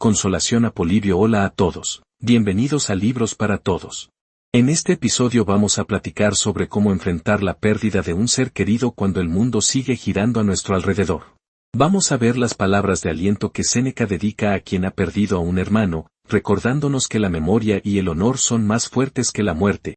Consolación a Polibio. Hola a todos, bienvenidos a Libros para Todos. En este episodio vamos a platicar sobre cómo enfrentar la pérdida de un ser querido cuando el mundo sigue girando a nuestro alrededor. Vamos a ver las palabras de aliento que Séneca dedica a quien ha perdido a un hermano, recordándonos que la memoria y el honor son más fuertes que la muerte.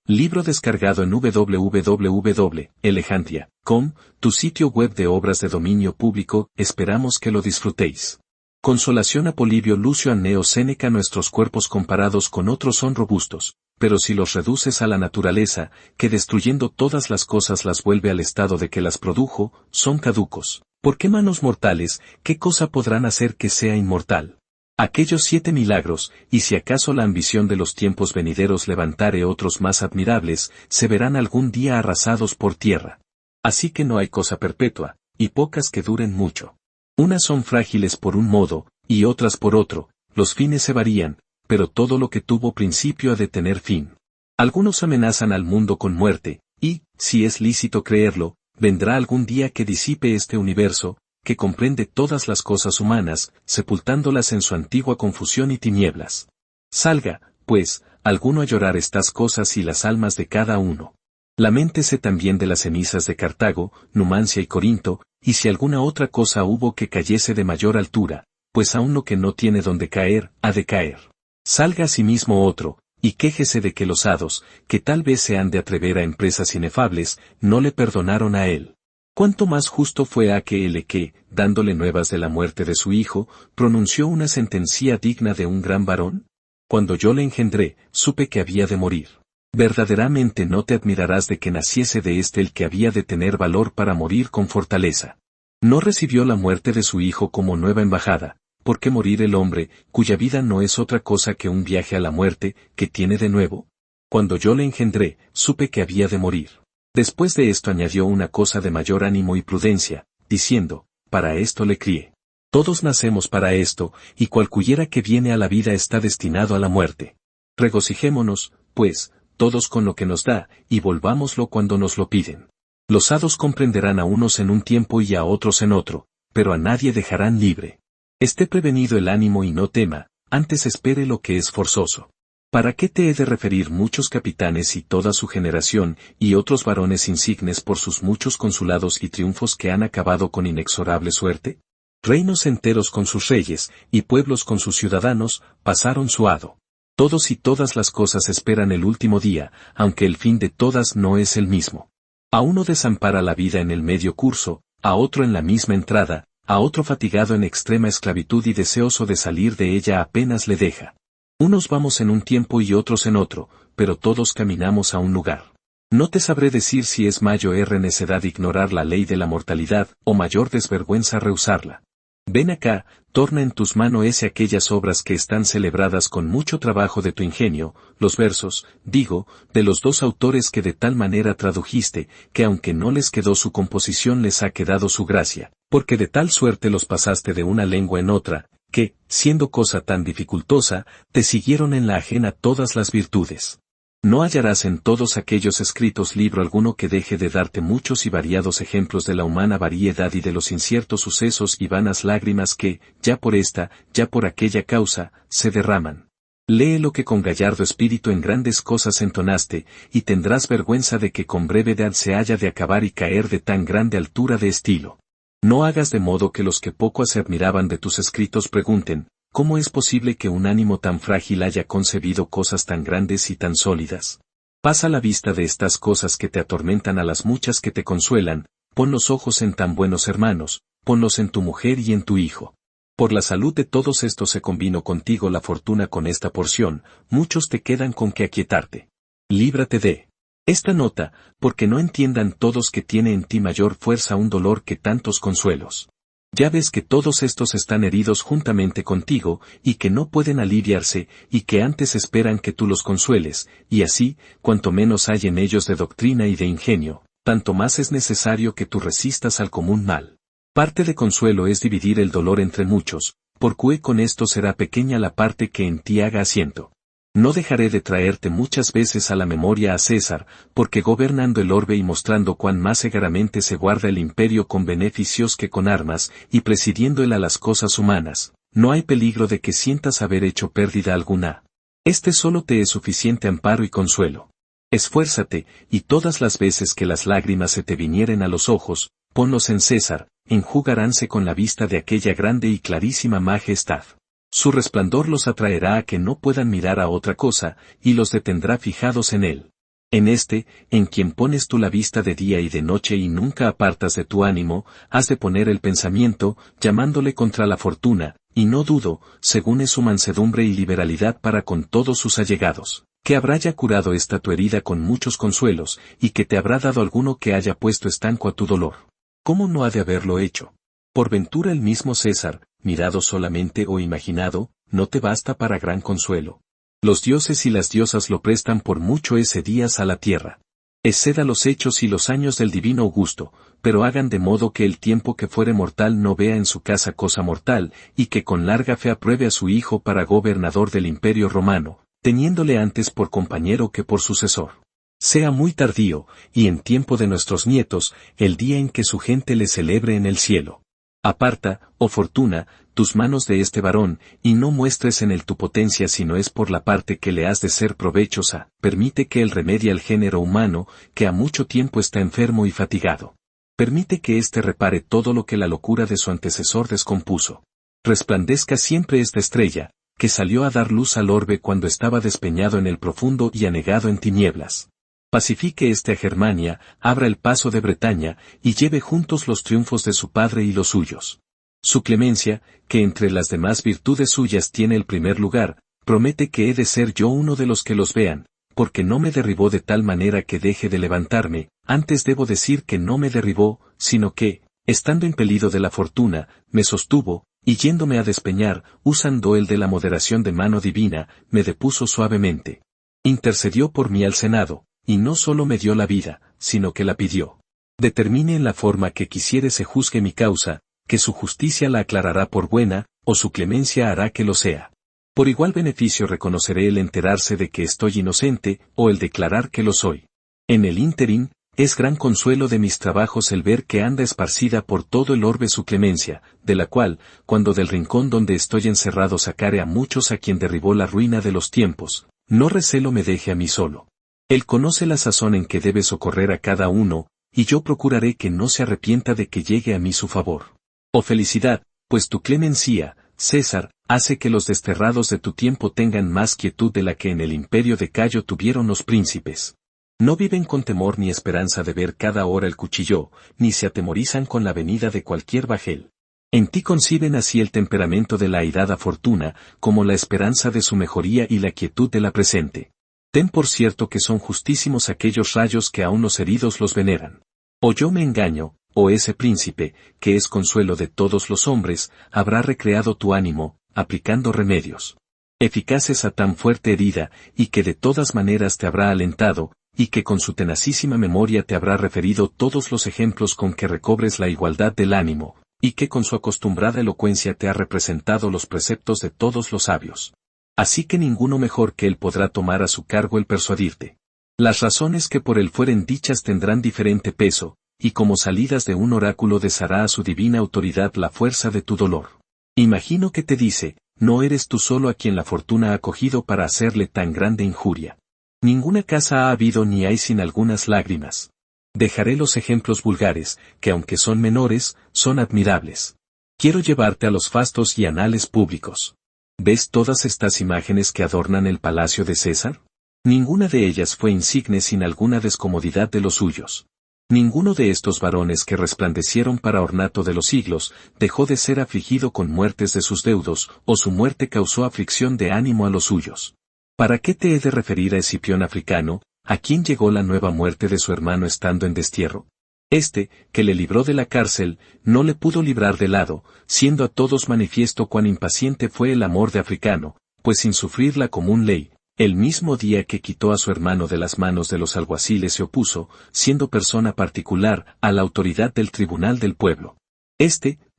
Libro descargado en www.elegantia.com, tu sitio web de obras de dominio público. Esperamos que lo disfrutéis. Consolación a Polibio. Lucio Anneo Séneca. Nuestros cuerpos comparados con otros son robustos, pero si los reduces a la naturaleza, que destruyendo todas las cosas las vuelve al estado de que las produjo, son caducos. ¿Por qué manos mortales, qué cosa podrán hacer que sea inmortal? Aquellos 7 milagros, y si acaso la ambición de los tiempos venideros levantare otros más admirables, se verán algún día arrasados por tierra. Así que no hay cosa perpetua, y pocas que duren mucho. Unas son frágiles por un modo, y otras por otro, los fines se varían, pero todo lo que tuvo principio ha de tener fin. Algunos amenazan al mundo con muerte, y, si es lícito creerlo, vendrá algún día que disipe este universo, que comprende todas las cosas humanas, sepultándolas en su antigua confusión y tinieblas. Salga, pues, alguno a llorar estas cosas y las almas de cada uno. Laméntese también de las cenizas de Cartago, Numancia y Corinto, y si alguna otra cosa hubo que cayese de mayor altura, pues aun lo que no tiene donde caer, ha de caer. Salga asimismo otro, y quéjese de que los hados, que tal vez se han de atrever a empresas inefables, no le perdonaron a él. ¿Cuánto más justo fue aquel que, dándole nuevas de la muerte de su hijo, pronunció una sentencia digna de un gran varón? Cuando yo le engendré, supe que había de morir. Verdaderamente no te admirarás de que naciese de éste el que había de tener valor para morir con fortaleza. No recibió la muerte de su hijo como nueva embajada, porque morir el hombre, cuya vida no es otra cosa que un viaje a la muerte, que tiene de nuevo. Cuando yo le engendré, supe que había de morir. Después de esto añadió una cosa de mayor ánimo y prudencia, diciendo, para esto le crié. Todos nacemos para esto, y cualquiera que viene a la vida está destinado a la muerte. Regocijémonos, pues, todos con lo que nos da, y volvámoslo cuando nos lo piden. Los hados comprenderán a unos en un tiempo y a otros en otro, pero a nadie dejarán libre. Esté prevenido el ánimo y no tema, antes espere lo que es forzoso. ¿Para qué te he de referir muchos capitanes y toda su generación, y otros varones insignes por sus muchos consulados y triunfos que han acabado con inexorable suerte? Reinos enteros con sus reyes, y pueblos con sus ciudadanos, pasaron su hado. Todos y todas las cosas esperan el último día, aunque el fin de todas no es el mismo. A uno desampara la vida en el medio curso, a otro en la misma entrada, a otro fatigado en extrema esclavitud y deseoso de salir de ella apenas le deja. Unos vamos en un tiempo y otros en otro, pero todos caminamos a un lugar. No te sabré decir si es mayor necedad ignorar la ley de la mortalidad, o mayor desvergüenza rehusarla. Ven acá, torna en tus manos aquellas obras que están celebradas con mucho trabajo de tu ingenio, los versos, digo, de los 2 autores que de tal manera tradujiste, que aunque no les quedó su composición les ha quedado su gracia, porque de tal suerte los pasaste de una lengua en otra, que, siendo cosa tan dificultosa, te siguieron en la ajena todas las virtudes. No hallarás en todos aquellos escritos libro alguno que deje de darte muchos y variados ejemplos de la humana variedad y de los inciertos sucesos y vanas lágrimas que, ya por esta, ya por aquella causa, se derraman. Lee lo que con gallardo espíritu en grandes cosas entonaste, y tendrás vergüenza de que con brevedad se haya de acabar y caer de tan grande altura de estilo. No hagas de modo que los que poco se admiraban de tus escritos pregunten, ¿cómo es posible que un ánimo tan frágil haya concebido cosas tan grandes y tan sólidas? Pasa la vista de estas cosas que te atormentan a las muchas que te consuelan, pon los ojos en tan buenos hermanos, ponlos en tu mujer y en tu hijo. Por la salud de todos estos se convino contigo la fortuna con esta porción, muchos te quedan con que aquietarte. Líbrate de esta nota, porque no entiendan todos que tiene en ti mayor fuerza un dolor que tantos consuelos. Ya ves que todos estos están heridos juntamente contigo, y que no pueden aliviarse, y que antes esperan que tú los consueles, y así, cuanto menos hay en ellos de doctrina y de ingenio, tanto más es necesario que tú resistas al común mal. Parte de consuelo es dividir el dolor entre muchos, porque con esto será pequeña la parte que en ti haga asiento. No dejaré de traerte muchas veces a la memoria a César, porque gobernando el orbe y mostrando cuán más segaramente se guarda el imperio con beneficios que con armas, y presidiendo él a las cosas humanas, no hay peligro de que sientas haber hecho pérdida alguna. Este solo te es suficiente amparo y consuelo. Esfuérzate, y todas las veces que las lágrimas se te vinieren a los ojos, ponlos en César, enjugaránse con la vista de aquella grande y clarísima majestad. Su resplandor los atraerá a que no puedan mirar a otra cosa, y los detendrá fijados en él. En quien pones tú la vista de día y de noche y nunca apartas de tu ánimo, has de poner el pensamiento, llamándole contra la fortuna, y no dudo, según es su mansedumbre y liberalidad para con todos sus allegados, que habrá ya curado esta tu herida con muchos consuelos, y que te habrá dado alguno que haya puesto estanco a tu dolor. ¿Cómo no ha de haberlo hecho? Por ventura el mismo César, mirado solamente o imaginado, no te basta para gran consuelo. Los dioses y las diosas lo prestan por mucho ese días a la tierra. Exceda los hechos y los años del divino Augusto, pero hagan de modo que el tiempo que fuere mortal no vea en su casa cosa mortal, y que con larga fe apruebe a su hijo para gobernador del imperio romano, teniéndole antes por compañero que por sucesor. Sea muy tardío, y en tiempo de nuestros nietos, el día en que su gente le celebre en el cielo. Aparta, oh fortuna, tus manos de este varón, y no muestres en él tu potencia si no es por la parte que le has de ser provechosa, permite que él remedie al género humano, que a mucho tiempo está enfermo y fatigado. Permite que éste repare todo lo que la locura de su antecesor descompuso. Resplandezca siempre esta estrella, que salió a dar luz al orbe cuando estaba despeñado en el profundo y anegado en tinieblas. Pacifique a Germania, abra el paso de Bretaña, y lleve juntos los triunfos de su padre y los suyos. Su clemencia, que entre las demás virtudes suyas tiene el primer lugar, promete que he de ser yo uno de los que los vean, porque no me derribó de tal manera que deje de levantarme, antes debo decir que no me derribó, sino que, estando impelido de la fortuna, me sostuvo, y yéndome a despeñar, usando él de la moderación de mano divina, me depuso suavemente. Intercedió por mí al Senado, y no solo me dio la vida, sino que la pidió. Determine en la forma que quisiere se juzgue mi causa, que su justicia la aclarará por buena, o su clemencia hará que lo sea. Por igual beneficio reconoceré el enterarse de que estoy inocente, o el declarar que lo soy. En el ínterin, es gran consuelo de mis trabajos el ver que anda esparcida por todo el orbe su clemencia, de la cual, cuando del rincón donde estoy encerrado sacare a muchos a quien derribó la ruina de los tiempos, no recelo me deje a mí solo. Él conoce la sazón en que debe socorrer a cada uno, y yo procuraré que no se arrepienta de que llegue a mí su favor. Oh felicidad, pues tu clemencia, César, hace que los desterrados de tu tiempo tengan más quietud de la que en el imperio de Cayo tuvieron los príncipes. No viven con temor ni esperanza de ver cada hora el cuchillo, ni se atemorizan con la venida de cualquier bajel. En ti conciben así el temperamento de la airada fortuna, como la esperanza de su mejoría y la quietud de la presente. Ten por cierto que son justísimos aquellos rayos que aún los heridos los veneran. O yo me engaño, o ese príncipe, que es consuelo de todos los hombres, habrá recreado tu ánimo, aplicando remedios eficaces a tan fuerte herida, y que de todas maneras te habrá alentado, y que con su tenacísima memoria te habrá referido todos los ejemplos con que recobres la igualdad del ánimo, y que con su acostumbrada elocuencia te ha representado los preceptos de todos los sabios. Así que ninguno mejor que él podrá tomar a su cargo el persuadirte. Las razones que por él fueren dichas tendrán diferente peso, y como salidas de un oráculo deshará a su divina autoridad la fuerza de tu dolor. Imagino que te dice, no eres tú solo a quien la fortuna ha cogido para hacerle tan grande injuria. Ninguna casa ha habido ni hay sin algunas lágrimas. Dejaré los ejemplos vulgares, que aunque son menores, son admirables. Quiero llevarte a los fastos y anales públicos. ¿Ves todas estas imágenes que adornan el palacio de César? Ninguna de ellas fue insigne sin alguna descomodidad de los suyos. Ninguno de estos varones que resplandecieron para ornato de los siglos, dejó de ser afligido con muertes de sus deudos, o su muerte causó aflicción de ánimo a los suyos. ¿Para qué te he de referir a Escipión africano, a quien llegó la nueva muerte de su hermano estando en destierro? Que le libró de la cárcel, no le pudo librar del hado, siendo a todos manifiesto cuán impaciente fue el amor de africano, pues sin sufrir la común ley, el mismo día que quitó a su hermano de las manos de los alguaciles se opuso, siendo persona particular, a la autoridad del tribunal del pueblo.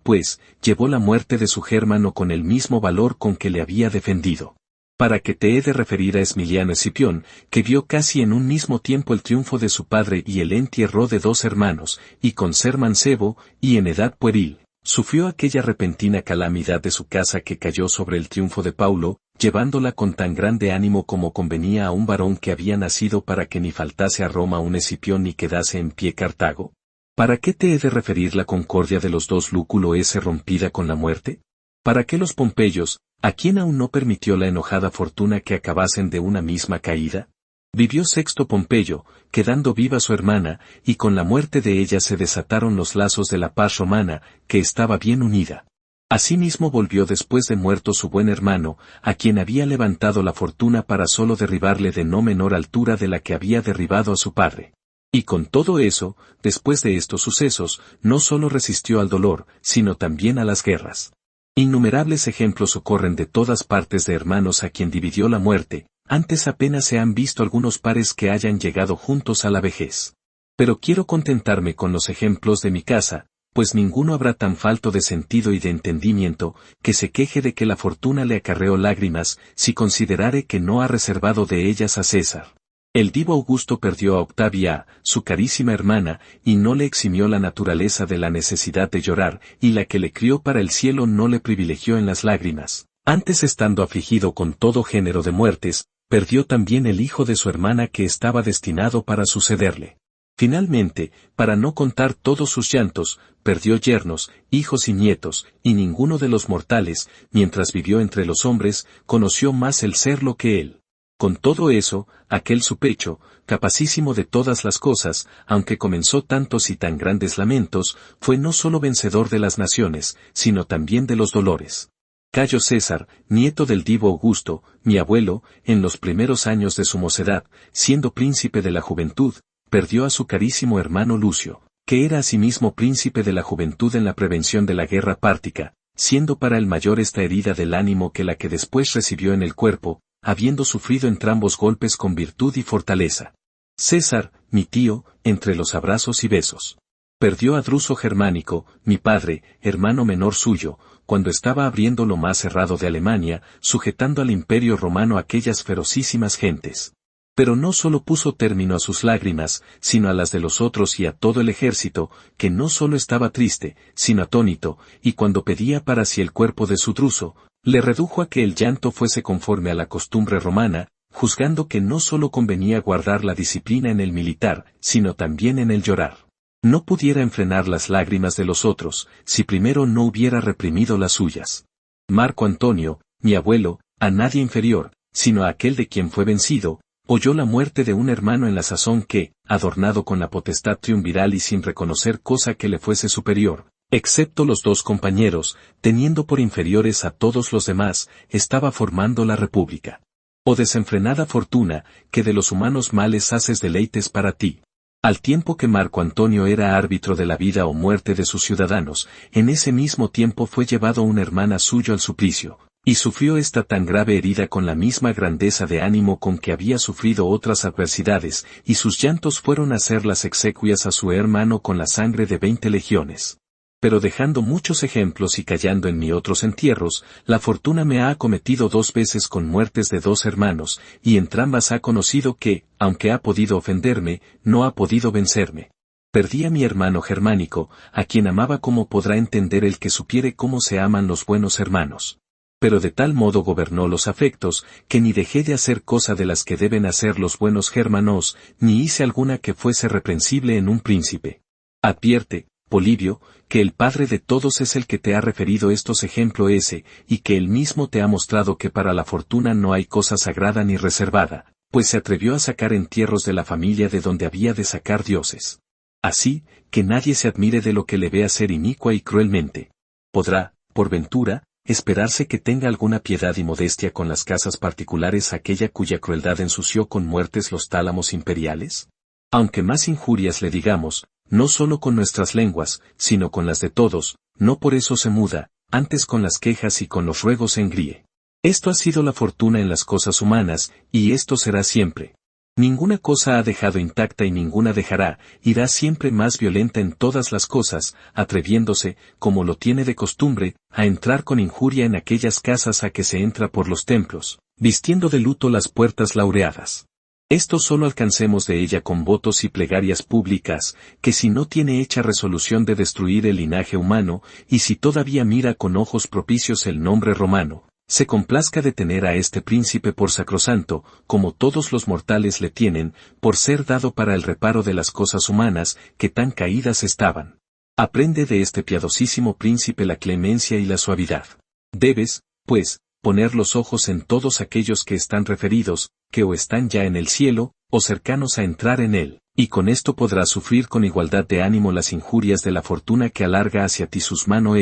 Pues, llevó la muerte de su germano con el mismo valor con que le había defendido. ¿Para qué te he de referir a Emiliano Escipión, que vio casi en un mismo tiempo el triunfo de su padre y el entierro de dos hermanos, y con ser mancebo, y en edad pueril, Sufrió aquella repentina calamidad de su casa que cayó sobre el triunfo de Paulo, llevándola con tan grande ánimo como convenía a un varón que había nacido para que ni faltase a Roma un Escipión ni quedase en pie Cartago. ¿Para qué te he de referir la concordia de los dos Lúculo ese rompida con la muerte? ¿Para qué los Pompeyos, a quien aún no permitió la enojada fortuna que acabasen de una misma caída? Vivió Sexto Pompeyo, quedando viva su hermana, y con la muerte de ella se desataron los lazos de la paz romana, que estaba bien unida. Asimismo volvió después de muerto su buen hermano, a quien había levantado la fortuna para solo derribarle de no menor altura de la que había derribado a su padre. Y con todo eso, después de estos sucesos, no solo resistió al dolor, sino también a las guerras. Innumerables ejemplos ocurren de todas partes de hermanos a quien dividió la muerte. Antes apenas se han visto algunos pares que hayan llegado juntos a la vejez. Pero quiero contentarme con los ejemplos de mi casa, pues ninguno habrá tan falto de sentido y de entendimiento, que se queje de que la fortuna le acarreó lágrimas, si considerare que no ha reservado de ellas a César. El divo Augusto perdió a Octavia, su carísima hermana, y no le eximió la naturaleza de la necesidad de llorar, y la que le crió para el cielo no le privilegió en las lágrimas. Antes estando afligido con todo género de muertes, perdió también el hijo de su hermana que estaba destinado para sucederle. Finalmente, para no contar todos sus llantos, perdió yernos, hijos y nietos, y ninguno de los mortales, mientras vivió entre los hombres, conoció más el serlo que él. Con todo eso, aquel su pecho, capacísimo de todas las cosas, aunque comenzó tantos y tan grandes lamentos, fue no solo vencedor de las naciones, sino también de los dolores. Cayo César, nieto del divo Augusto, mi abuelo, en los primeros años de su mocedad, siendo príncipe de la juventud, perdió a su carísimo hermano Lucio, que era asimismo príncipe de la juventud en la prevención de la guerra pártica, siendo para el mayor esta herida del ánimo que la que después recibió en el cuerpo, habiendo sufrido entrambos golpes con virtud y fortaleza. César, mi tío, entre los abrazos y besos. Perdió a Druso Germánico, mi padre, hermano menor suyo, cuando estaba abriendo lo más cerrado de Alemania, sujetando al imperio romano aquellas ferocísimas gentes. Pero no solo puso término a sus lágrimas, sino a las de los otros y a todo el ejército, que no solo estaba triste, sino atónito, y cuando pedía para sí el cuerpo de su Druso, le redujo a que el llanto fuese conforme a la costumbre romana, juzgando que no solo convenía guardar la disciplina en el militar, sino también en el llorar. No pudiera enfrenar las lágrimas de los otros, si primero no hubiera reprimido las suyas. Marco Antonio, mi abuelo, a nadie inferior, sino a aquel de quien fue vencido, oyó la muerte de un hermano en la sazón que, adornado con la potestad triunviral y sin reconocer cosa que le fuese superior, excepto los dos compañeros, teniendo por inferiores a todos los demás, estaba formando la república. Oh desenfrenada fortuna, que de los humanos males haces deleites para ti. Al tiempo que Marco Antonio era árbitro de la vida o muerte de sus ciudadanos, en ese mismo tiempo fue llevado una hermana suyo al suplicio, y sufrió esta tan grave herida con la misma grandeza de ánimo con que había sufrido otras adversidades, y sus llantos fueron a hacer las exequias a su hermano con la sangre de 20 legiones. Pero dejando muchos ejemplos y callando en mí otros entierros, la fortuna me ha acometido 2 veces con muertes de 2 hermanos, y entrambas ha conocido que, aunque ha podido ofenderme, no ha podido vencerme. Perdí a mi hermano Germánico, a quien amaba como podrá entender el que supiere cómo se aman los buenos hermanos. Pero de tal modo gobernó los afectos, que ni dejé de hacer cosa de las que deben hacer los buenos germanos, ni hice alguna que fuese reprensible en un príncipe. Advierte, Polibio, que el padre de todos es el que te ha referido estos ejemplos ese, y que él mismo te ha mostrado que para la fortuna no hay cosa sagrada ni reservada, pues se atrevió a sacar entierros de la familia de donde había de sacar dioses. Así, que nadie se admire de lo que le ve hacer inicua y cruelmente. Podrá, por ventura, esperarse que tenga alguna piedad y modestia con las casas particulares aquella cuya crueldad ensució con muertes los tálamos imperiales. Aunque más injurias le digamos, no solo con nuestras lenguas, sino con las de todos, no por eso se muda, antes con las quejas y con los ruegos se engríe. Esto ha sido la fortuna en las cosas humanas, y esto será siempre. Ninguna cosa ha dejado intacta y ninguna dejará, irá siempre más violenta en todas las cosas, atreviéndose, como lo tiene de costumbre, a entrar con injuria en aquellas casas a que se entra por los templos, vistiendo de luto las puertas laureadas. Esto solo alcancemos de ella con votos y plegarias públicas, que si no tiene hecha resolución de destruir el linaje humano, y si todavía mira con ojos propicios el nombre romano, se complazca de tener a este príncipe por sacrosanto, como todos los mortales le tienen, por ser dado para el reparo de las cosas humanas, que tan caídas estaban. Aprende de este piadosísimo príncipe la clemencia y la suavidad. Debes, pues, poner los ojos en todos aquellos que están referidos, que o están ya en el cielo, o cercanos a entrar en él, y con esto podrás sufrir con igualdad de ánimo las injurias de la fortuna que alarga hacia ti sus manos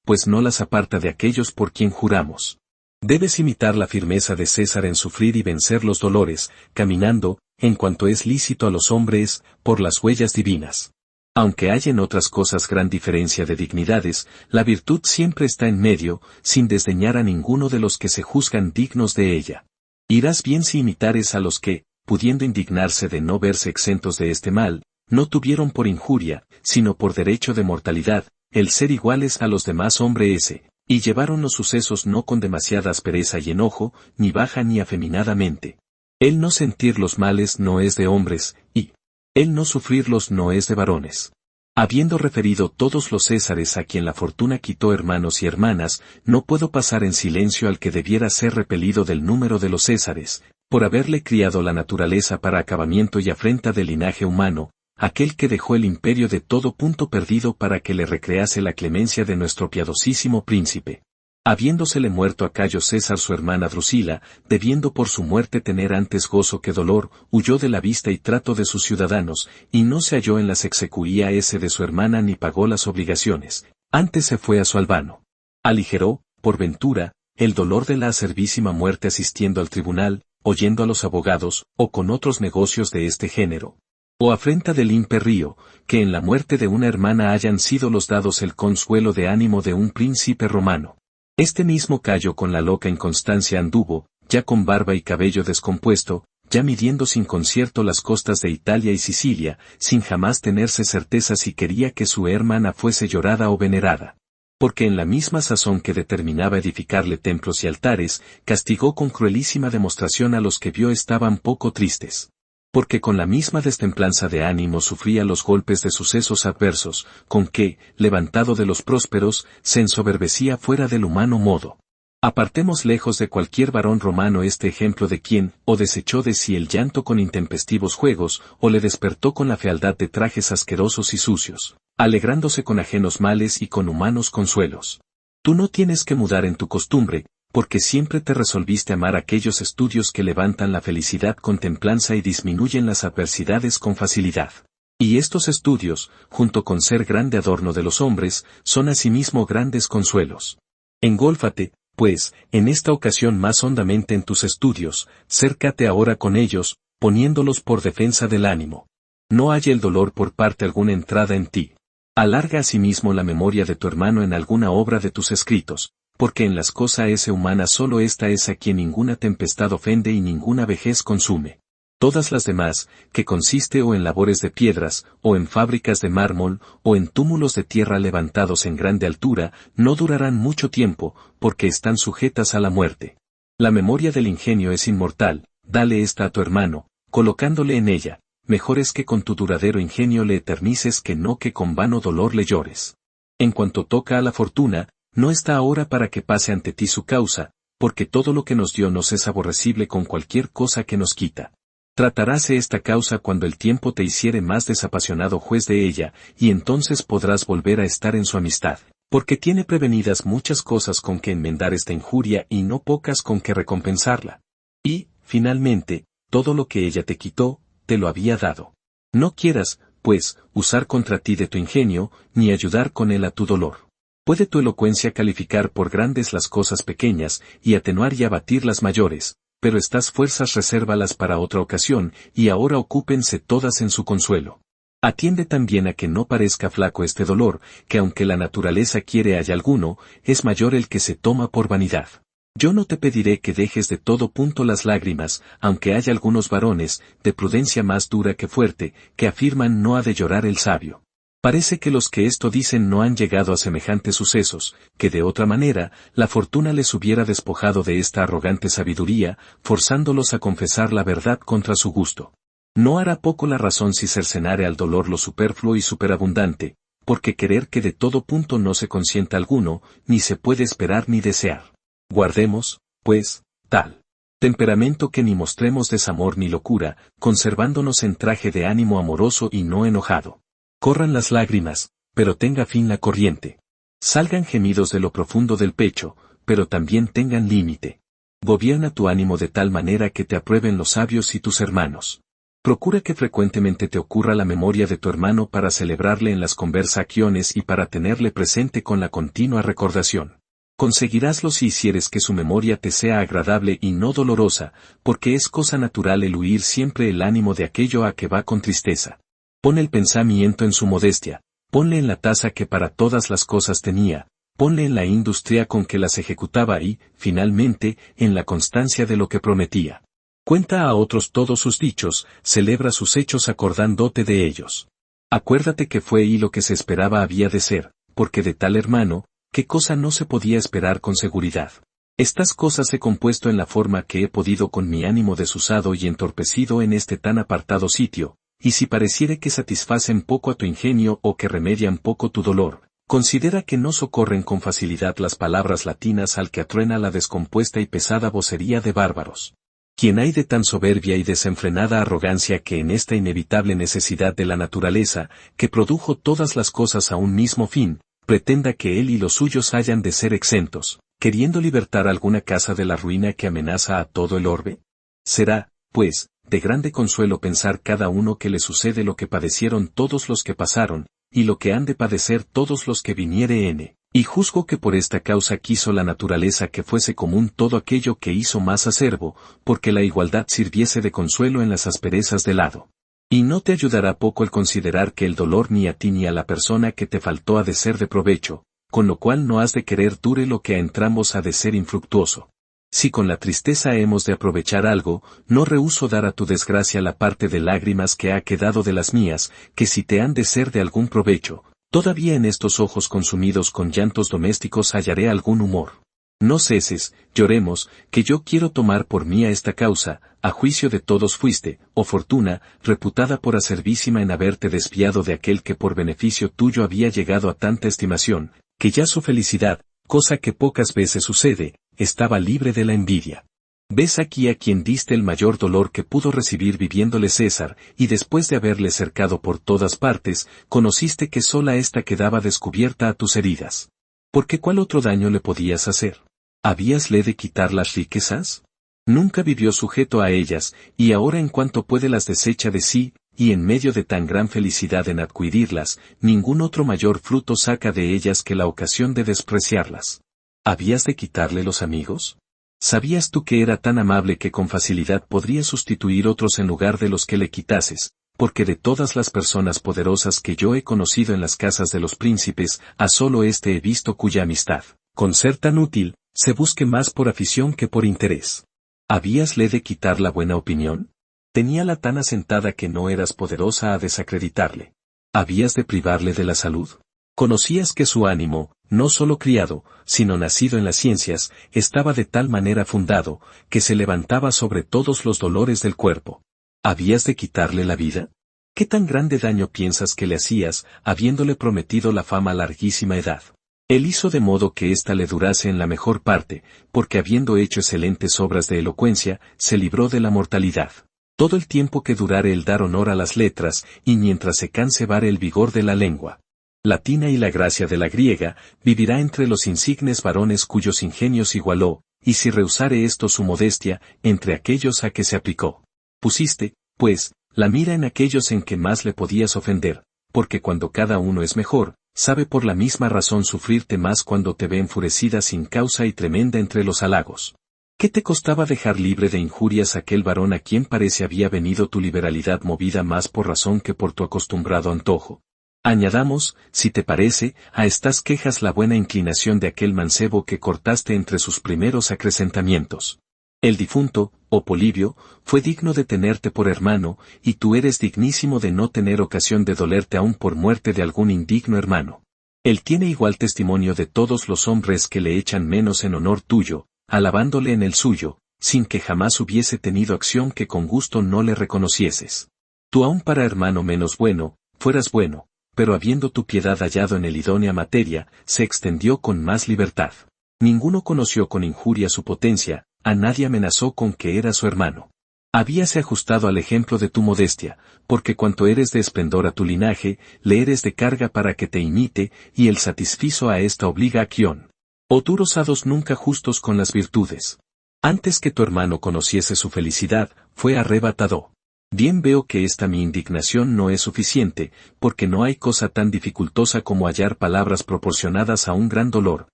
pues no las aparta de aquellos por quien juramos. Debes imitar la firmeza de César en sufrir y vencer los dolores, caminando, en cuanto es lícito a los hombres, por las huellas divinas. Aunque hay en otras cosas gran diferencia de dignidades, la virtud siempre está en medio, sin desdeñar a ninguno de los que se juzgan dignos de ella. Irás bien si imitares a los que, pudiendo indignarse de no verse exentos de este mal, no tuvieron por injuria, sino por derecho de mortalidad, el ser iguales a los demás hombres, y llevaron los sucesos no con demasiada aspereza y enojo, ni baja ni afeminadamente. El no sentir los males no es de hombres, y el no sufrirlos no es de varones. Habiendo referido todos los Césares a quien la fortuna quitó hermanos y hermanas, no puedo pasar en silencio al que debiera ser repelido del número de los Césares, por haberle criado la naturaleza para acabamiento y afrenta del linaje humano, aquel que dejó el imperio de todo punto perdido para que le recrease la clemencia de nuestro piadosísimo príncipe. Habiéndosele muerto a Cayo César su hermana Drusila, debiendo por su muerte tener antes gozo que dolor, huyó de la vista y trato de sus ciudadanos, y no se halló en las execuías de su hermana ni pagó las obligaciones, antes se fue a su albano. Aligeró, por ventura, el dolor de la acervísima muerte asistiendo al tribunal, oyendo a los abogados, o con otros negocios de este género. O afrenta del imperio, que en la muerte de una hermana hayan sido los dados el consuelo de ánimo de un príncipe romano. Este mismo Cayo con la loca inconstancia anduvo, ya con barba y cabello descompuesto, ya midiendo sin concierto las costas de Italia y Sicilia, sin jamás tenerse certeza si quería que su hermana fuese llorada o venerada. Porque en la misma sazón que determinaba edificarle templos y altares, castigó con cruelísima demostración a los que vio estaban poco tristes. Porque con la misma destemplanza de ánimo sufría los golpes de sucesos adversos, con que, levantado de los prósperos, se ensoberbecía fuera del humano modo. Apartemos lejos de cualquier varón romano este ejemplo de quien, o desechó de sí el llanto con intempestivos juegos, o le despertó con la fealdad de trajes asquerosos y sucios, alegrándose con ajenos males y con humanos consuelos. Tú no tienes que mudar en tu costumbre, porque siempre te resolviste amar aquellos estudios que levantan la felicidad con templanza y disminuyen las adversidades con facilidad. Y estos estudios, junto con ser grande adorno de los hombres, son asimismo grandes consuelos. Engólfate, pues, en esta ocasión más hondamente en tus estudios, cércate ahora con ellos, poniéndolos por defensa del ánimo. No haya el dolor por parte alguna entrada en ti. Alarga asimismo la memoria de tu hermano en alguna obra de tus escritos, porque en las cosas humanas solo esta es a quien ninguna tempestad ofende y ninguna vejez consume. Todas las demás, que consiste o en labores de piedras, o en fábricas de mármol, o en túmulos de tierra levantados en grande altura, no durarán mucho tiempo, porque están sujetas a la muerte. La memoria del ingenio es inmortal, dale esta a tu hermano, colocándole en ella, mejor es que con tu duradero ingenio le eternices que no que con vano dolor le llores. En cuanto toca a la fortuna, no está ahora para que pase ante ti su causa, porque todo lo que nos dio nos es aborrecible con cualquier cosa que nos quita. Trataráse esta causa cuando el tiempo te hiciere más desapasionado juez de ella, y entonces podrás volver a estar en su amistad, porque tiene prevenidas muchas cosas con que enmendar esta injuria y no pocas con que recompensarla. Y, finalmente, todo lo que ella te quitó, te lo había dado. No quieras, pues, usar contra ti de tu ingenio, ni ayudar con él a tu dolor. Puede tu elocuencia calificar por grandes las cosas pequeñas, y atenuar y abatir las mayores, pero estas fuerzas resérvalas para otra ocasión, y ahora ocúpense todas en su consuelo. Atiende también a que no parezca flaco este dolor, que aunque la naturaleza quiere haya alguno, es mayor el que se toma por vanidad. Yo no te pediré que dejes de todo punto las lágrimas, aunque haya algunos varones, de prudencia más dura que fuerte, que afirman no ha de llorar el sabio. Parece que los que esto dicen no han llegado a semejantes sucesos, que de otra manera, la fortuna les hubiera despojado de esta arrogante sabiduría, forzándolos a confesar la verdad contra su gusto. No hará poco la razón si cercenare al dolor lo superfluo y superabundante, porque querer que de todo punto no se consienta alguno, ni se puede esperar ni desear. Guardemos, pues, tal temperamento que ni mostremos desamor ni locura, conservándonos en traje de ánimo amoroso y no enojado. Corran las lágrimas, pero tenga fin la corriente. Salgan gemidos de lo profundo del pecho, pero también tengan límite. Gobierna tu ánimo de tal manera que te aprueben los sabios y tus hermanos. Procura que frecuentemente te ocurra la memoria de tu hermano para celebrarle en las conversaciones y para tenerle presente con la continua recordación. Conseguiráslo si hicieres que su memoria te sea agradable y no dolorosa, porque es cosa natural el huir siempre el ánimo de aquello a que va con tristeza. Pon el pensamiento en su modestia, ponle en la tasa que para todas las cosas tenía, ponle en la industria con que las ejecutaba y, finalmente, en la constancia de lo que prometía. Cuenta a otros todos sus dichos, celebra sus hechos acordándote de ellos. Acuérdate que fue y lo que se esperaba había de ser, porque de tal hermano, ¿qué cosa no se podía esperar con seguridad? Estas cosas he compuesto en la forma que he podido con mi ánimo desusado y entorpecido en este tan apartado sitio, y si pareciere que satisfacen poco a tu ingenio o que remedian poco tu dolor, considera que no socorren con facilidad las palabras latinas al que atruena la descompuesta y pesada vocería de bárbaros. ¿Quién hay de tan soberbia y desenfrenada arrogancia que en esta inevitable necesidad de la naturaleza, que produjo todas las cosas a un mismo fin, pretenda que él y los suyos hayan de ser exentos, queriendo libertar alguna casa de la ruina que amenaza a todo el orbe? Será, pues, de grande consuelo pensar cada uno que le sucede lo que padecieron todos los que pasaron, y lo que han de padecer todos los que viniere n. Y juzgo que por esta causa quiso la naturaleza que fuese común todo aquello que hizo más acerbo, porque la igualdad sirviese de consuelo en las asperezas del hado. Y no te ayudará poco el considerar que el dolor ni a ti ni a la persona que te faltó ha de ser de provecho, con lo cual no has de querer dure lo que a entrambos ha de ser infructuoso. Si con la tristeza hemos de aprovechar algo, no rehúso dar a tu desgracia la parte de lágrimas que ha quedado de las mías, que si te han de ser de algún provecho, todavía en estos ojos consumidos con llantos domésticos hallaré algún humor. No ceses, lloremos, que yo quiero tomar por mía esta causa, a juicio de todos fuiste, oh fortuna, reputada por acervísima en haberte desviado de aquel que por beneficio tuyo había llegado a tanta estimación, que ya su felicidad, cosa que pocas veces sucede, estaba libre de la envidia. Ves aquí a quien diste el mayor dolor que pudo recibir viviéndole César, y después de haberle cercado por todas partes, conociste que sola ésta quedaba descubierta a tus heridas. Porque ¿cuál otro daño le podías hacer? ¿Habíasle de quitar las riquezas? Nunca vivió sujeto a ellas, y ahora en cuanto puede las desecha de sí, y en medio de tan gran felicidad en adquirirlas, ningún otro mayor fruto saca de ellas que la ocasión de despreciarlas. ¿Habías de quitarle los amigos? ¿Sabías tú que era tan amable que con facilidad podría sustituir otros en lugar de los que le quitases? Porque de todas las personas poderosas que yo he conocido en las casas de los príncipes, a solo este he visto cuya amistad, con ser tan útil, se busque más por afición que por interés. ¿Habíasle de quitar la buena opinión? Teníala tan asentada que no eras poderosa a desacreditarle. ¿Habías de privarle de la salud? Conocías que su ánimo, no solo criado, sino nacido en las ciencias, estaba de tal manera fundado, que se levantaba sobre todos los dolores del cuerpo. ¿Habías de quitarle la vida? ¿Qué tan grande daño piensas que le hacías, habiéndole prometido la fama a larguísima edad? Él hizo de modo que ésta le durase en la mejor parte, porque habiendo hecho excelentes obras de elocuencia, se libró de la mortalidad. Todo el tiempo que durare el dar honor a las letras, y mientras se cansevare el vigor de la lengua latina y la gracia de la griega, vivirá entre los insignes varones cuyos ingenios igualó, y si rehusare esto su modestia, entre aquellos a que se aplicó. Pusiste, pues, la mira en aquellos en que más le podías ofender, porque cuando cada uno es mejor, sabe por la misma razón sufrirte más cuando te ve enfurecida sin causa y tremenda entre los halagos. ¿Qué te costaba dejar libre de injurias aquel varón a quien parece había venido tu liberalidad movida más por razón que por tu acostumbrado antojo? Añadamos, si te parece, a estas quejas la buena inclinación de aquel mancebo que cortaste entre sus primeros acrecentamientos. El difunto, oh Polibio, fue digno de tenerte por hermano, y tú eres dignísimo de no tener ocasión de dolerte aún por muerte de algún indigno hermano. Él tiene igual testimonio de todos los hombres que le echan menos en honor tuyo, alabándole en el suyo, sin que jamás hubiese tenido acción que con gusto no le reconocieses. Tú aún para hermano menos bueno, fueras bueno, pero habiendo tu piedad hallado en el idónea materia, se extendió con más libertad. Ninguno conoció con injuria su potencia, a nadie amenazó con que era su hermano. Habíase ajustado al ejemplo de tu modestia, porque cuanto eres de esplendor a tu linaje, le eres de carga para que te imite, y el satisfizo a esta obliga a Quión. Oh duros hados nunca justos con las virtudes. Antes que tu hermano conociese su felicidad, fue arrebatado. Bien veo que esta mi indignación no es suficiente, porque no hay cosa tan dificultosa como hallar palabras proporcionadas a un gran dolor,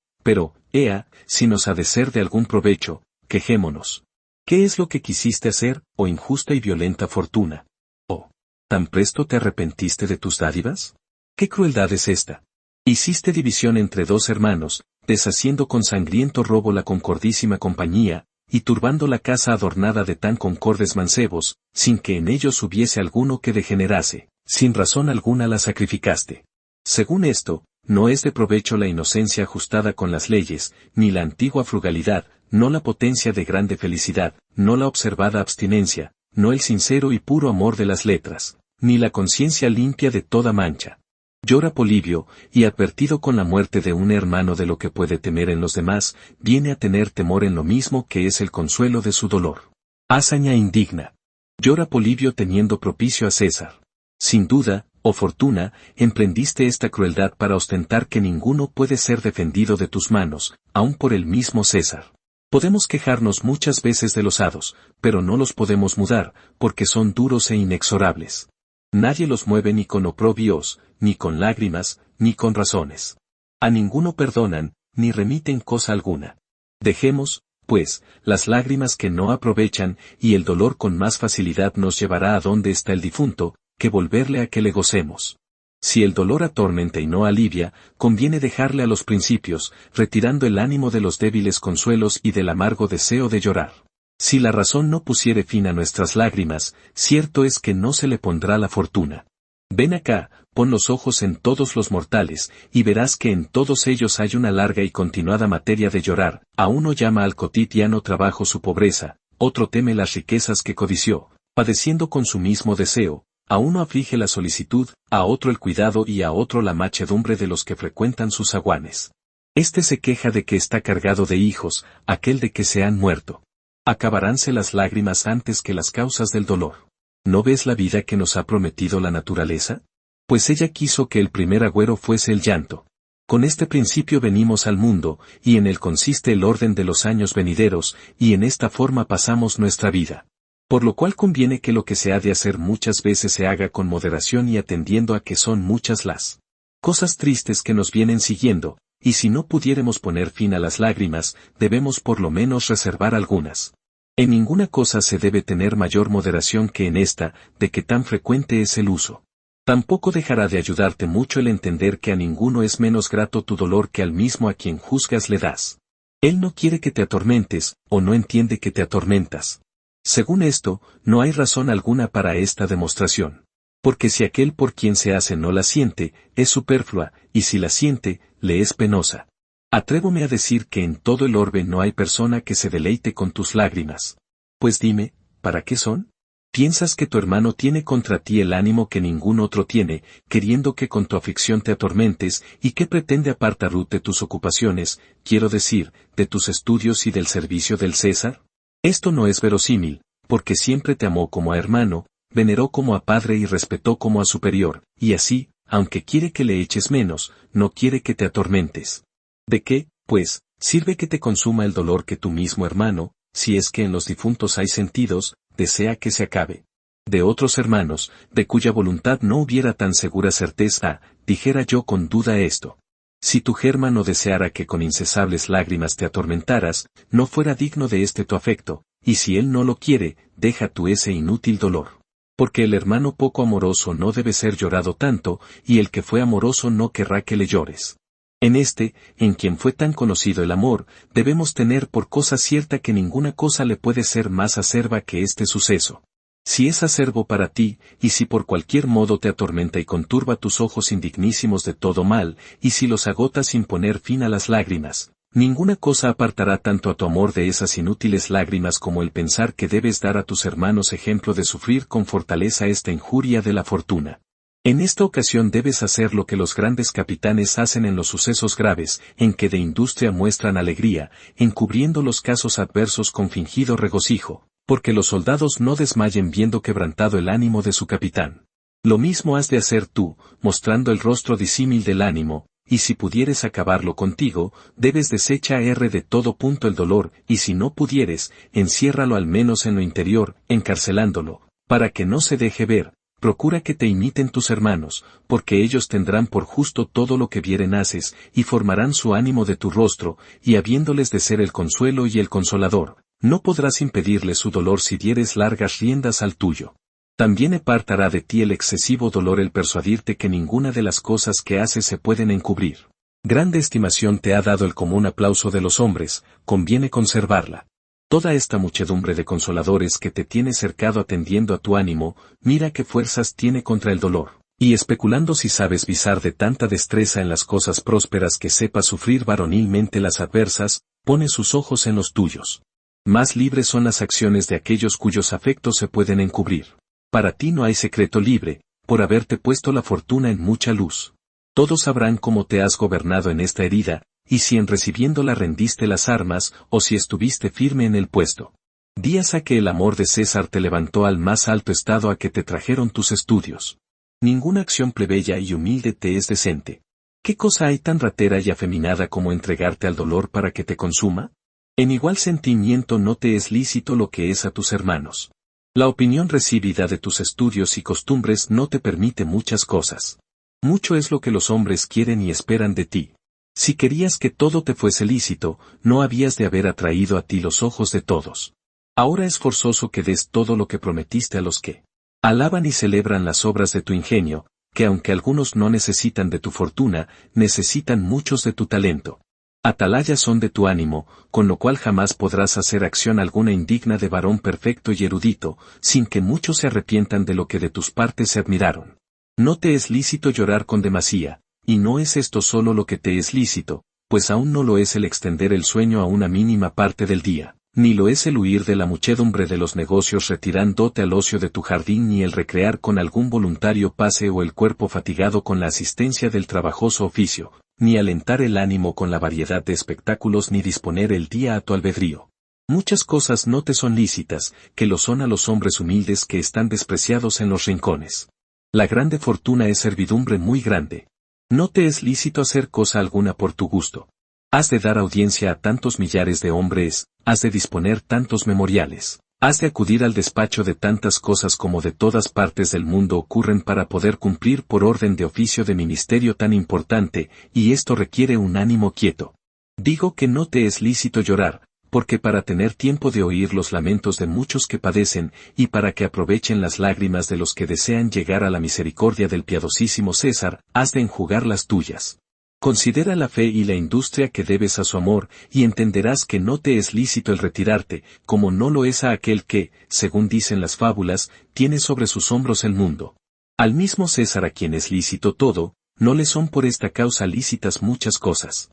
pero, ea, si nos ha de ser de algún provecho, quejémonos. ¿Qué es lo que quisiste hacer, oh injusta y violenta fortuna? Oh, ¿tan presto te arrepentiste de tus dádivas? ¿Qué crueldad es esta? Hiciste división entre dos hermanos, deshaciendo con sangriento robo la concordísima compañía, y turbando la casa adornada de tan concordes mancebos, sin que en ellos hubiese alguno que degenerase, sin razón alguna la sacrificaste. Según esto, no es de provecho la inocencia ajustada con las leyes, ni la antigua frugalidad, no la potencia de grande felicidad, no la observada abstinencia, no el sincero y puro amor de las letras, ni la conciencia limpia de toda mancha. Llora Polibio, y advertido con la muerte de un hermano de lo que puede temer en los demás, viene a tener temor en lo mismo que es el consuelo de su dolor. Hazaña indigna. Llora Polibio teniendo propicio a César. Sin duda, oh fortuna, emprendiste esta crueldad para ostentar que ninguno puede ser defendido de tus manos, aun por el mismo César. Podemos quejarnos muchas veces de los hados, pero no los podemos mudar, porque son duros e inexorables. Nadie los mueve ni con oprobios, ni con lágrimas, ni con razones. A ninguno perdonan, ni remiten cosa alguna. Dejemos, pues, las lágrimas que no aprovechan, y el dolor con más facilidad nos llevará a donde está el difunto, que volverle a que le gocemos. Si el dolor atormenta y no alivia, conviene dejarle a los principios, retirando el ánimo de los débiles consuelos y del amargo deseo de llorar. Si la razón no pusiere fin a nuestras lágrimas, cierto es que no se le pondrá la fortuna. Ven acá, pon los ojos en todos los mortales, y verás que en todos ellos hay una larga y continuada materia de llorar. A uno llama al cotidiano trabajo su pobreza, otro teme las riquezas que codició, padeciendo con su mismo deseo. A uno aflige la solicitud, a otro el cuidado y a otro la machedumbre de los que frecuentan sus zaguanes. Este se queja de que está cargado de hijos, aquel de que se han muerto. Acabaránse las lágrimas antes que las causas del dolor. ¿No ves la vida que nos ha prometido la naturaleza? Pues ella quiso que el primer agüero fuese el llanto. Con este principio venimos al mundo, y en él consiste el orden de los años venideros, y en esta forma pasamos nuestra vida. Por lo cual conviene que lo que se ha de hacer muchas veces se haga con moderación y atendiendo a que son muchas las cosas tristes que nos vienen siguiendo, y si no pudiéremos poner fin a las lágrimas, debemos por lo menos reservar algunas. En ninguna cosa se debe tener mayor moderación que en esta, de que tan frecuente es el uso. Tampoco dejará de ayudarte mucho el entender que a ninguno es menos grato tu dolor que al mismo a quien juzgas le das. Él no quiere que te atormentes, o no entiende que te atormentas. Según esto, no hay razón alguna para esta demostración. Porque si aquel por quien se hace no la siente, es superflua, y si la siente, le es penosa. Atrévome a decir que en todo el orbe no hay persona que se deleite con tus lágrimas. Pues dime, ¿para qué son? ¿Piensas que tu hermano tiene contra ti el ánimo que ningún otro tiene, queriendo que con tu aflicción te atormentes, y que pretende apartar de tus ocupaciones, quiero decir, de tus estudios y del servicio del César? Esto no es verosímil, porque siempre te amó como a hermano, veneró como a padre y respetó como a superior, y así, aunque quiere que le eches menos, no quiere que te atormentes. ¿De qué, pues, sirve que te consuma el dolor que tu mismo hermano, si es que en los difuntos hay sentidos, desea que se acabe? De otros hermanos, de cuya voluntad no hubiera tan segura certeza, dijera yo con duda esto. Si tu germa no deseara que con incesables lágrimas te atormentaras, no fuera digno de este tu afecto, y si él no lo quiere, deja tú ese inútil dolor. Porque el hermano poco amoroso no debe ser llorado tanto, y el que fue amoroso no querrá que le llores. En quien fue tan conocido el amor, debemos tener por cosa cierta que ninguna cosa le puede ser más acerba que este suceso. Si es acerbo para ti, y si por cualquier modo te atormenta y conturba tus ojos indignísimos de todo mal, y si los agotas sin poner fin a las lágrimas, ninguna cosa apartará tanto a tu amor de esas inútiles lágrimas como el pensar que debes dar a tus hermanos ejemplo de sufrir con fortaleza esta injuria de la fortuna. En esta ocasión debes hacer lo que los grandes capitanes hacen en los sucesos graves, en que de industria muestran alegría, encubriendo los casos adversos con fingido regocijo, porque los soldados no desmayen viendo quebrantado el ánimo de su capitán. Lo mismo has de hacer tú, mostrando el rostro disímil del ánimo, y si pudieres acabarlo contigo, debes desechar de todo punto el dolor, y si no pudieres, enciérralo al menos en lo interior, encarcelándolo, para que no se deje ver. Procura que te imiten tus hermanos, porque ellos tendrán por justo todo lo que vieren haces, y formarán su ánimo de tu rostro, y habiéndoles de ser el consuelo y el consolador, no podrás impedirles su dolor si dieres largas riendas al tuyo. También apartará de ti el excesivo dolor el persuadirte que ninguna de las cosas que haces se pueden encubrir. Grande estimación te ha dado el común aplauso de los hombres, conviene conservarla. Toda esta muchedumbre de consoladores que te tiene cercado atendiendo a tu ánimo, mira qué fuerzas tiene contra el dolor, y especulando si sabes visar de tanta destreza en las cosas prósperas que sepas sufrir varonilmente las adversas, pone sus ojos en los tuyos. Más libres son las acciones de aquellos cuyos afectos se pueden encubrir. Para ti no hay secreto libre, por haberte puesto la fortuna en mucha luz. Todos sabrán cómo te has gobernado en esta herida, y si en recibiéndola rendiste las armas, o si estuviste firme en el puesto. Días a que el amor de César te levantó al más alto estado a que te trajeron tus estudios. Ninguna acción plebeya y humilde te es decente. ¿Qué cosa hay tan ratera y afeminada como entregarte al dolor para que te consuma? En igual sentimiento no te es lícito lo que es a tus hermanos. La opinión recibida de tus estudios y costumbres no te permite muchas cosas. Mucho es lo que los hombres quieren y esperan de ti. Si querías que todo te fuese lícito, no habías de haber atraído a ti los ojos de todos. Ahora es forzoso que des todo lo que prometiste a los que alaban y celebran las obras de tu ingenio, que aunque algunos no necesitan de tu fortuna, necesitan muchos de tu talento. Atalayas son de tu ánimo, con lo cual jamás podrás hacer acción alguna indigna de varón perfecto y erudito, sin que muchos se arrepientan de lo que de tus partes se admiraron. No te es lícito llorar con demasía. Y no es esto solo lo que te es lícito, pues aún no lo es el extender el sueño a una mínima parte del día, ni lo es el huir de la muchedumbre de los negocios retirándote al ocio de tu jardín ni el recrear con algún voluntario pase o el cuerpo fatigado con la asistencia del trabajoso oficio, ni alentar el ánimo con la variedad de espectáculos ni disponer el día a tu albedrío. Muchas cosas no te son lícitas, que lo son a los hombres humildes que están despreciados en los rincones. La grande fortuna es servidumbre muy grande. No te es lícito hacer cosa alguna por tu gusto. Has de dar audiencia a tantos millares de hombres, has de disponer tantos memoriales, has de acudir al despacho de tantas cosas como de todas partes del mundo ocurren para poder cumplir por orden de oficio de ministerio tan importante, y esto requiere un ánimo quieto. Digo que no te es lícito llorar, porque para tener tiempo de oír los lamentos de muchos que padecen, y para que aprovechen las lágrimas de los que desean llegar a la misericordia del piadosísimo César, has de enjugar las tuyas. Considera la fe y la industria que debes a su amor, y entenderás que no te es lícito el retirarte, como no lo es a aquel que, según dicen las fábulas, tiene sobre sus hombros el mundo. Al mismo César a quien es lícito todo, no le son por esta causa lícitas muchas cosas.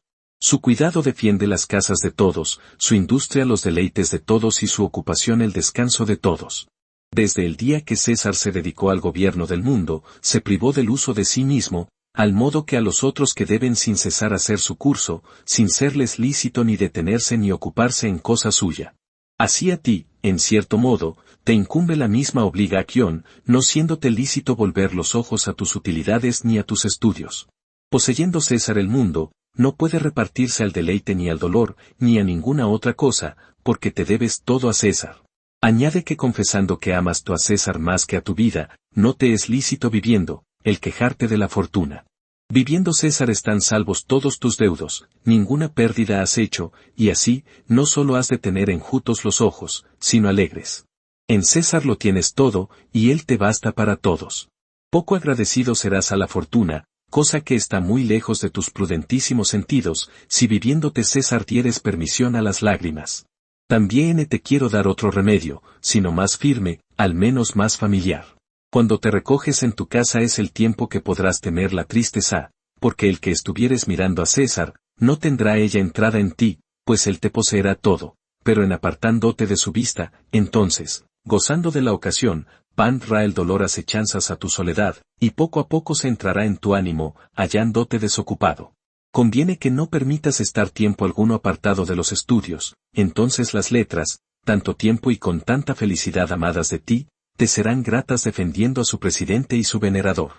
Su cuidado defiende las casas de todos, su industria los deleites de todos y su ocupación el descanso de todos. Desde el día que César se dedicó al gobierno del mundo, se privó del uso de sí mismo, al modo que a los otros que deben sin cesar hacer su curso, sin serles lícito ni detenerse ni ocuparse en cosa suya. Así a ti, en cierto modo, te incumbe la misma obligación, no siéndote lícito volver los ojos a tus utilidades ni a tus estudios. Poseyendo César el mundo, no puede repartirse al deleite ni al dolor, ni a ninguna otra cosa, porque te debes todo a César. Añade que confesando que amas tú a César más que a tu vida, no te es lícito viviendo, el quejarte de la fortuna. Viviendo César están salvos todos tus deudos, ninguna pérdida has hecho, y así, no solo has de tener enjutos los ojos, sino alegres. En César lo tienes todo, y él te basta para todos. Poco agradecido serás a la fortuna, cosa que está muy lejos de tus prudentísimos sentidos, si viviéndote César dieres permisión a las lágrimas. También te quiero dar otro remedio, sino más firme, al menos más familiar. Cuando te recoges en tu casa es el tiempo que podrás temer la tristeza, porque el que estuvieres mirando a César, no tendrá ella entrada en ti, pues él te poseerá todo, pero en apartándote de su vista, entonces, gozando de la ocasión, pondrá el dolor acechanzas a tu soledad, y poco a poco se entrará en tu ánimo, hallándote desocupado. Conviene que no permitas estar tiempo alguno apartado de los estudios, entonces las letras, tanto tiempo y con tanta felicidad amadas de ti, te serán gratas defendiendo a su presidente y su venerador.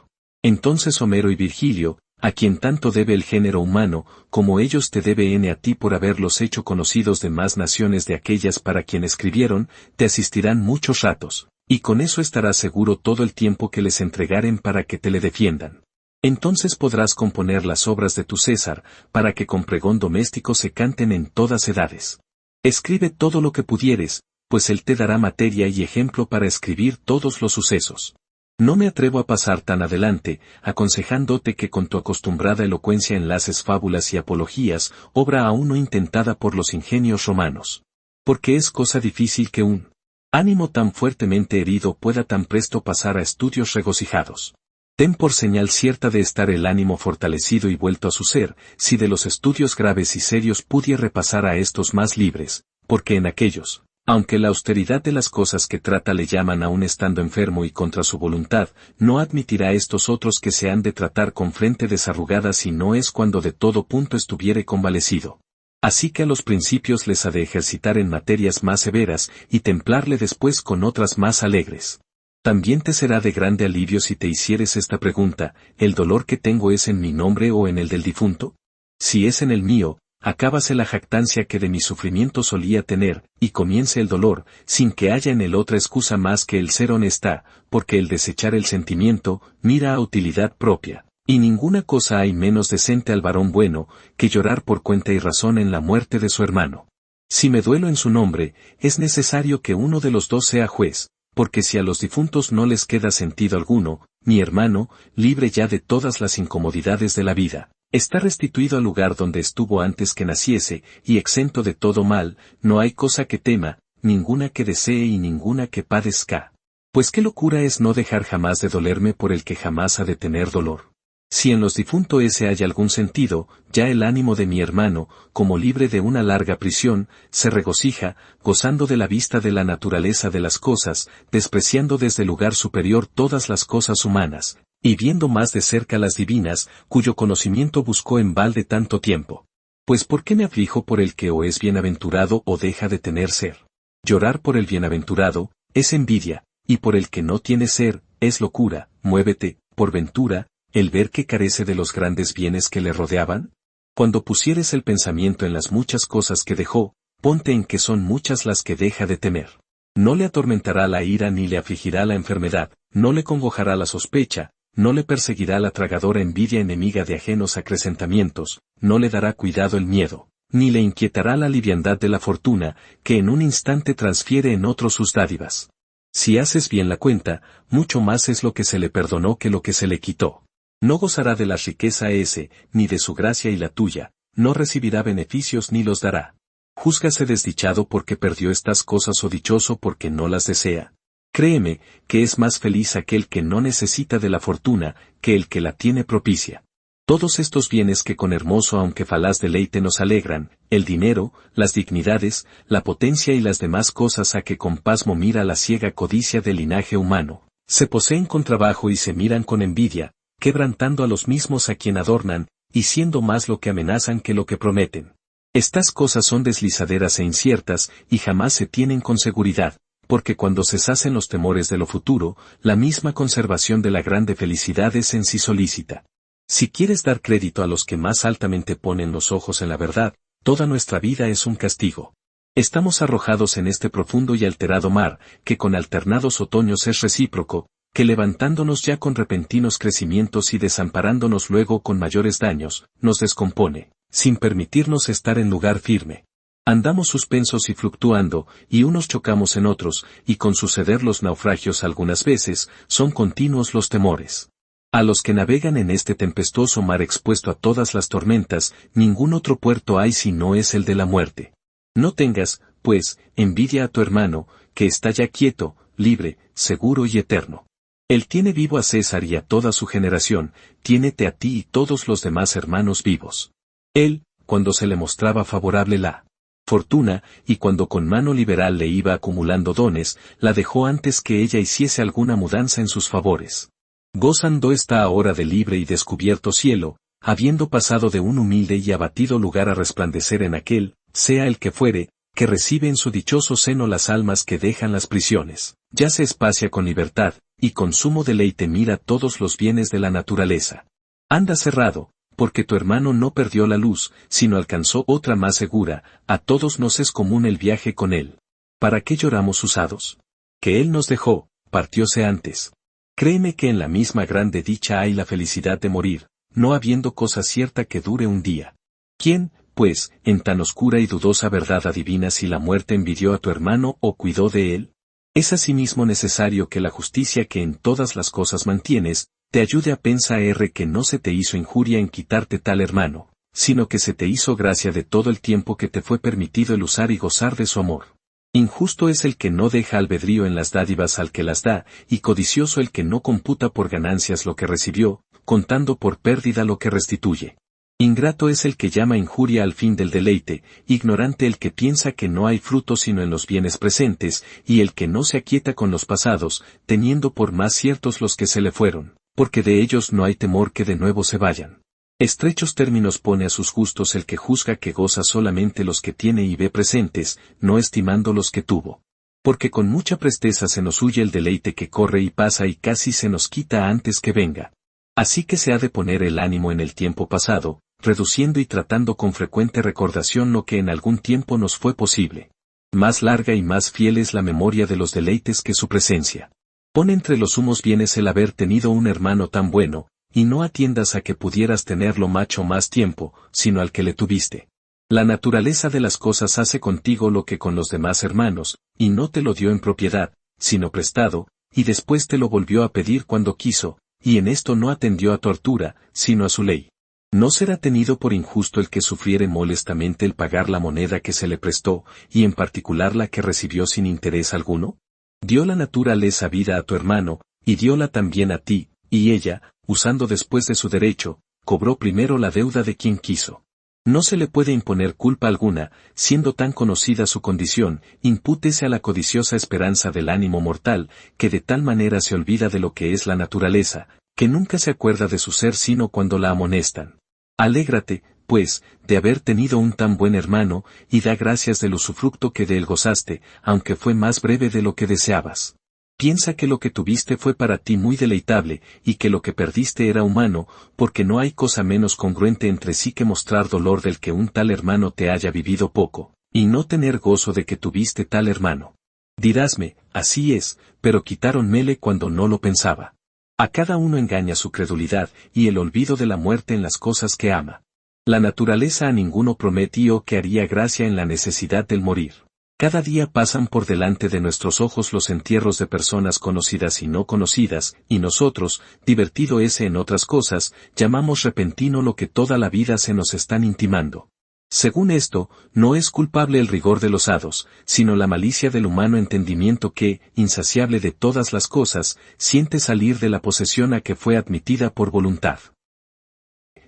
Entonces Homero y Virgilio, a quien tanto debe el género humano, como ellos te deben a ti por haberlos hecho conocidos de más naciones de aquellas para quien escribieron, te asistirán muchos ratos, y con eso estarás seguro todo el tiempo que les entregaren para que te le defiendan. Entonces podrás componer las obras de tu César, para que con pregón doméstico se canten en todas edades. Escribe todo lo que pudieres, pues él te dará materia y ejemplo para escribir todos los sucesos. No me atrevo a pasar tan adelante, aconsejándote que con tu acostumbrada elocuencia enlaces fábulas y apologías, obra aún no intentada por los ingenios romanos. Porque es cosa difícil que un ánimo tan fuertemente herido pueda tan presto pasar a estudios regocijados. Ten por señal cierta de estar el ánimo fortalecido y vuelto a su ser, si de los estudios graves y serios pudiere pasar a estos más libres, porque en aquellos, aunque la austeridad de las cosas que trata le llaman aún estando enfermo y contra su voluntad, no admitirá estos otros que se han de tratar con frente desarrugada si no es cuando de todo punto estuviere convalecido. Así que a los principios les ha de ejercitar en materias más severas y templarle después con otras más alegres. También te será de grande alivio si te hicieres esta pregunta, ¿el dolor que tengo es en mi nombre o en el del difunto? Si es en el mío, acábase la jactancia que de mi sufrimiento solía tener, y comience el dolor, sin que haya en el otra excusa más que el ser honesta, porque el desechar el sentimiento, mira a utilidad propia, y ninguna cosa hay menos decente al varón bueno, que llorar por cuenta y razón en la muerte de su hermano. Si me duelo en su nombre, es necesario que uno de los dos sea juez, porque si a los difuntos no les queda sentido alguno, mi hermano, libre ya de todas las incomodidades de la vida, está restituido al lugar donde estuvo antes que naciese, y exento de todo mal, no hay cosa que tema, ninguna que desee y ninguna que padezca. Pues qué locura es no dejar jamás de dolerme por el que jamás ha de tener dolor. Si en los difuntos ese hay algún sentido, ya el ánimo de mi hermano, como libre de una larga prisión, se regocija, gozando de la vista de la naturaleza de las cosas, despreciando desde el lugar superior todas las cosas humanas, y viendo más de cerca las divinas, cuyo conocimiento buscó en balde tanto tiempo. Pues ¿por qué me aflijo por el que o es bienaventurado o deja de tener ser? Llorar por el bienaventurado, es envidia, y por el que no tiene ser, es locura. Muévete, por ventura, el ver que carece de los grandes bienes que le rodeaban. Cuando pusieres el pensamiento en las muchas cosas que dejó, ponte en que son muchas las que deja de temer. No le atormentará la ira ni le afligirá la enfermedad, no le congojará la sospecha, no le perseguirá la tragadora envidia enemiga de ajenos acrecentamientos, no le dará cuidado el miedo, ni le inquietará la liviandad de la fortuna, que en un instante transfiere en otro sus dádivas. Si haces bien la cuenta, mucho más es lo que se le perdonó que lo que se le quitó. No gozará de la riqueza ese, ni de su gracia y la tuya, no recibirá beneficios ni los dará. Júzgase desdichado porque perdió estas cosas o dichoso porque no las desea. Créeme, que es más feliz aquel que no necesita de la fortuna, que el que la tiene propicia. Todos estos bienes que con hermoso aunque falaz deleite nos alegran, el dinero, las dignidades, la potencia y las demás cosas a que con pasmo mira la ciega codicia del linaje humano, se poseen con trabajo y se miran con envidia, quebrantando a los mismos a quien adornan, y siendo más lo que amenazan que lo que prometen. Estas cosas son deslizaderas e inciertas, y jamás se tienen con seguridad, porque cuando cesacen los temores de lo futuro, la misma conservación de la grande felicidad es en sí solícita. Si quieres dar crédito a los que más altamente ponen los ojos en la verdad, toda nuestra vida es un castigo. Estamos arrojados en este profundo y alterado mar, que con alternados otoños es recíproco, que levantándonos ya con repentinos crecimientos y desamparándonos luego con mayores daños, nos descompone, sin permitirnos estar en lugar firme. Andamos suspensos y fluctuando, y unos chocamos en otros, y con suceder los naufragios algunas veces, son continuos los temores. A los que navegan en este tempestuoso mar expuesto a todas las tormentas, ningún otro puerto hay si no es el de la muerte. No tengas, pues, envidia a tu hermano, que está ya quieto, libre, seguro y eterno. Él tiene vivo a César y a toda su generación, tiénete a ti y todos los demás hermanos vivos. Él, cuando se le mostraba favorable la fortuna, y cuando con mano liberal le iba acumulando dones, la dejó antes que ella hiciese alguna mudanza en sus favores. Gozando está ahora de libre y descubierto cielo, habiendo pasado de un humilde y abatido lugar a resplandecer en aquel, sea el que fuere, que recibe en su dichoso seno las almas que dejan las prisiones, ya se espacia con libertad, y con sumo deleite mira todos los bienes de la naturaleza. Anda cerrado, porque tu hermano no perdió la luz, sino alcanzó otra más segura, a todos nos es común el viaje con él. ¿Para qué lloramos usados? Que él nos dejó, partióse antes. Créeme que en la misma grande dicha hay la felicidad de morir, no habiendo cosa cierta que dure un día. ¿Quién, pues, en tan oscura y dudosa verdad adivina si la muerte envidió a tu hermano o cuidó de él? Es asimismo necesario que la justicia que en todas las cosas mantienes, te ayude a pensar que no se te hizo injuria en quitarte tal hermano, sino que se te hizo gracia de todo el tiempo que te fue permitido el usar y gozar de su amor. Injusto es el que no deja albedrío en las dádivas al que las da, y codicioso el que no computa por ganancias lo que recibió, contando por pérdida lo que restituye. Ingrato es el que llama injuria al fin del deleite, ignorante el que piensa que no hay fruto sino en los bienes presentes, y el que no se aquieta con los pasados, teniendo por más ciertos los que se le fueron, porque de ellos no hay temor que de nuevo se vayan. Estrechos términos pone a sus gustos el que juzga que goza solamente los que tiene y ve presentes, no estimando los que tuvo. Porque con mucha presteza se nos huye el deleite que corre y pasa y casi se nos quita antes que venga. Así que se ha de poner el ánimo en el tiempo pasado, reduciendo y tratando con frecuente recordación lo que en algún tiempo nos fue posible. Más larga y más fiel es la memoria de los deleites que su presencia. Pon entre los sumos bienes el haber tenido un hermano tan bueno, y no atiendas a que pudieras tenerlo más tiempo, sino al que le tuviste. La naturaleza de las cosas hace contigo lo que con los demás hermanos, y no te lo dio en propiedad, sino prestado, y después te lo volvió a pedir cuando quiso, y en esto no atendió a tu hartura, sino a su ley. ¿No será tenido por injusto el que sufriere molestamente el pagar la moneda que se le prestó, y en particular la que recibió sin interés alguno? Dio la naturaleza vida a tu hermano, y dióla también a ti, y ella, usando después de su derecho, cobró primero la deuda de quien quiso. No se le puede imponer culpa alguna, siendo tan conocida su condición, impútese a la codiciosa esperanza del ánimo mortal, que de tal manera se olvida de lo que es la naturaleza, que nunca se acuerda de su ser sino cuando la amonestan. Alégrate, pues, de haber tenido un tan buen hermano, y da gracias del usufructo que de él gozaste, aunque fue más breve de lo que deseabas. Piensa que lo que tuviste fue para ti muy deleitable, y que lo que perdiste era humano, porque no hay cosa menos congruente entre sí que mostrar dolor del que un tal hermano te haya vivido poco, y no tener gozo de que tuviste tal hermano. Dirásme, así es, pero quitáronmele cuando no lo pensaba. A cada uno engaña su credulidad, y el olvido de la muerte en las cosas que ama. La naturaleza a ninguno prometió que haría gracia en la necesidad del morir. Cada día pasan por delante de nuestros ojos los entierros de personas conocidas y no conocidas, y nosotros, divertido ese en otras cosas, llamamos repentino lo que toda la vida se nos están intimando. Según esto, no es culpable el rigor de los hados, sino la malicia del humano entendimiento que, insaciable de todas las cosas, siente salir de la posesión a que fue admitida por voluntad.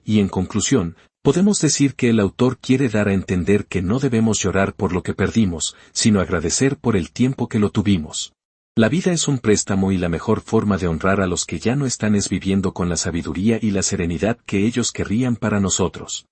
Y en conclusión, podemos decir que el autor quiere dar a entender que no debemos llorar por lo que perdimos, sino agradecer por el tiempo que lo tuvimos. La vida es un préstamo y la mejor forma de honrar a los que ya no están es viviendo con la sabiduría y la serenidad que ellos querrían para nosotros.